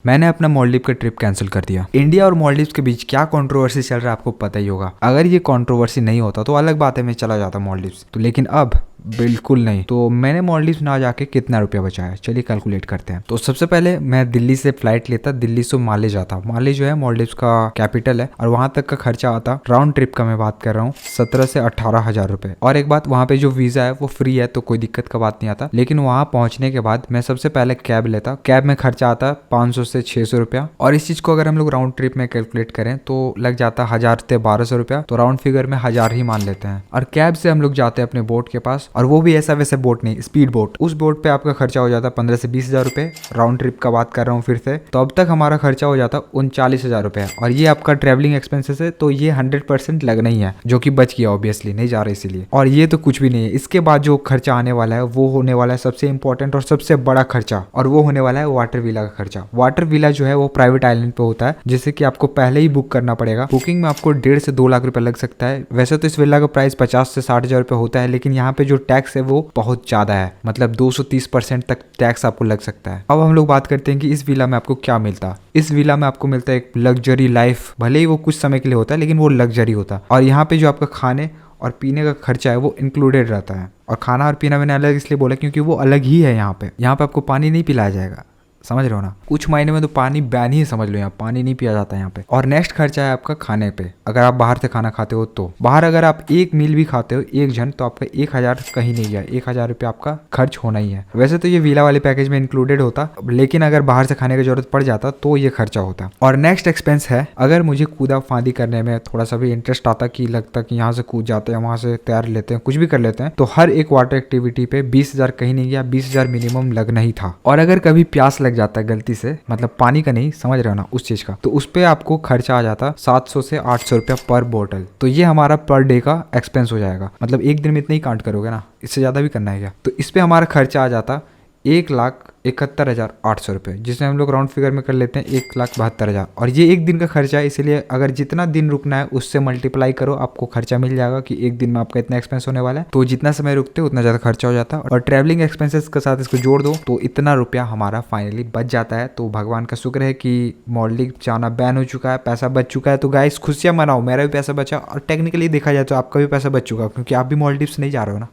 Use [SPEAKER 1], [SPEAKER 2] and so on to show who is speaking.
[SPEAKER 1] मैंने अपना मालदीव का ट्रिप कैंसिल कर दिया। इंडिया और मालदीव के बीच क्या कंट्रोवर्सी चल रहा है आपको पता ही होगा। अगर ये कंट्रोवर्सी नहीं होता तो अलग बात है, मैं चला जाता मालदीव तो, लेकिन अब बिल्कुल नहीं। तो मैंने मालदीव ना जाके कितना रुपया बचाया, चलिए कैलकुलेट करते हैं। तो सबसे पहले मैं दिल्ली से फ्लाइट लेता, दिल्ली से माले जाता। माले जो है मालदीव का कैपिटल है, और वहां तक का खर्चा आता, राउंड ट्रिप का मैं बात कर रहा हूँ, 17 से 18 हजार रुपए। और एक बात, वहां पे जो वीजा है वो फ्री है, तो कोई दिक्कत का बात नहीं आता। लेकिन वहां पहुंचने के बाद मैं सबसे पहले कैब लेता। कैब में खर्चा आता 500 से 600 रुपया, और इस चीज को अगर हम लोग राउंड ट्रिप में कैलकुलेट करें तो लग जाता 1000 से 1200 रुपया। तो राउंड फिगर में 1000 ही मान लेते हैं। और कैब से हम लोग जाते हैं अपने बोट के पास, और वो भी ऐसा वैसे बोट नहीं, स्पीड बोट। उस बोट पे आपका खर्चा हो जाता 15 से 20 हजार रुपए। राउंड ट्रिप का बात कर रहा हूँ फिर से, तो अब तक हमारा खर्चा हो जाता 39 हजार रुपए। और ये आपका ट्रेवलिंग एक्सपेंसेस है, तो ये 100% लगना ही है, जो कि बच गया ऑब्वियसली, नहीं जा रहा इसीलिए। और ये तो कुछ भी नहीं है। इसके बाद जो खर्चा आने वाला है वो होने वाला है सबसे इंपॉर्टेंट और सबसे बड़ा खर्चा, और वो होने वाला है वाटर विला का खर्चा। वाटर विला जो है वो प्राइवेट आइलैंड पे होता है, जिससे कि आपको पहले ही बुक करना पड़ेगा। बुकिंग में आपको 1.5 से 2 लाख रुपए लग सकता है। वैसे तो इस विला का प्राइस 50 से 60 हजार रुपए होता है, लेकिन यहाँ पे जो टैक्स है वो बहुत ज्यादा है, मतलब 230% तक टैक्स आपको लग सकता है। अब हम लोग बात करते हैं कि इस विला में आपको क्या मिलता है। इस विला में आपको मिलता है एक लग्जरी लाइफ, भले ही वो कुछ समय के लिए होता है, लेकिन वो लग्जरी होता है। और यहाँ पे जो आपका खाने और पीने का खर्चा है वो इंक्लूडेड रहता है। और खाना और पीना मैंने अलग इसलिए बोला क्योंकि वो अलग ही है। यहाँ पे आपको पानी नहीं पिलाया जाएगा, समझ रहे हो ना। कुछ महीने में तो पानी बैन ही समझ लो, यहाँ पानी नहीं पिया जाता है यहाँ पे। और नेक्स्ट खर्चा है आपका खाने पे। अगर आप बाहर से खाना खाते हो तो बाहर अगर आप एक मील भी खाते हो एक जन, तो आपका 1000 कहीं नहीं गया, 1000 रुपये आपका खर्च होना ही है। वैसे तो ये विला वाले पैकेज में इंक्लूडेड होता, लेकिन अगर बाहर से खाने की जरूरत पड़ जाता तो ये खर्चा होता। और नेक्स्ट एक्सपेंस है, अगर मुझे कूदा फांदी करने में थोड़ा सा भी इंटरेस्ट आता, कि लगता कि यहाँ से कूद जाते हैं, वहां से तैर लेते हैं, कुछ भी कर लेते हैं, तो हर एक वाटर एक्टिविटी पे 20,000 कहीं नहीं गया, 20,000 मिनिमम लगना ही था। और अगर कभी प्यास लग जाता है गलती से, मतलब पानी का नहीं, समझ रहे हो ना, उस चीज का, तो उस पे आपको खर्चा आ जाता 700 से 800 रुपया पर बोतल। तो ये हमारा पर डे का एक्सपेंस हो जाएगा। मतलब एक दिन में इतना ही काउंट करोगे ना, इससे ज्यादा भी करना है क्या। तो इस पे हमारा खर्चा आ जाता 1,71,800 रुपये, जिसे हम लोग राउंड फिगर में कर लेते हैं 1,72,000। और ये एक दिन का खर्चा है, इसलिए अगर जितना दिन रुकना है उससे मल्टीप्लाई करो, आपको खर्चा मिल जाएगा कि एक दिन में आपका इतना एक्सपेंस होने वाला है। तो जितना समय रुकते उतना ज़्यादा खर्चा हो जाता है। और ट्रैवलिंग एक्सपेंसेस के साथ इसको जोड़ दो तो इतना रुपया हमारा फाइनली बच जाता है। तो भगवान का शुक्र है कि मालदीव जाना बैन हो चुका है, पैसा बच चुका है। तो गाइस खुशियाँ मनाओ, मेरा भी पैसा बचा, और टेक्निकली देखा जाए तो आपका भी पैसा बच चुका है, क्योंकि आप भी मालदीव से नहीं जा रहे हो ना।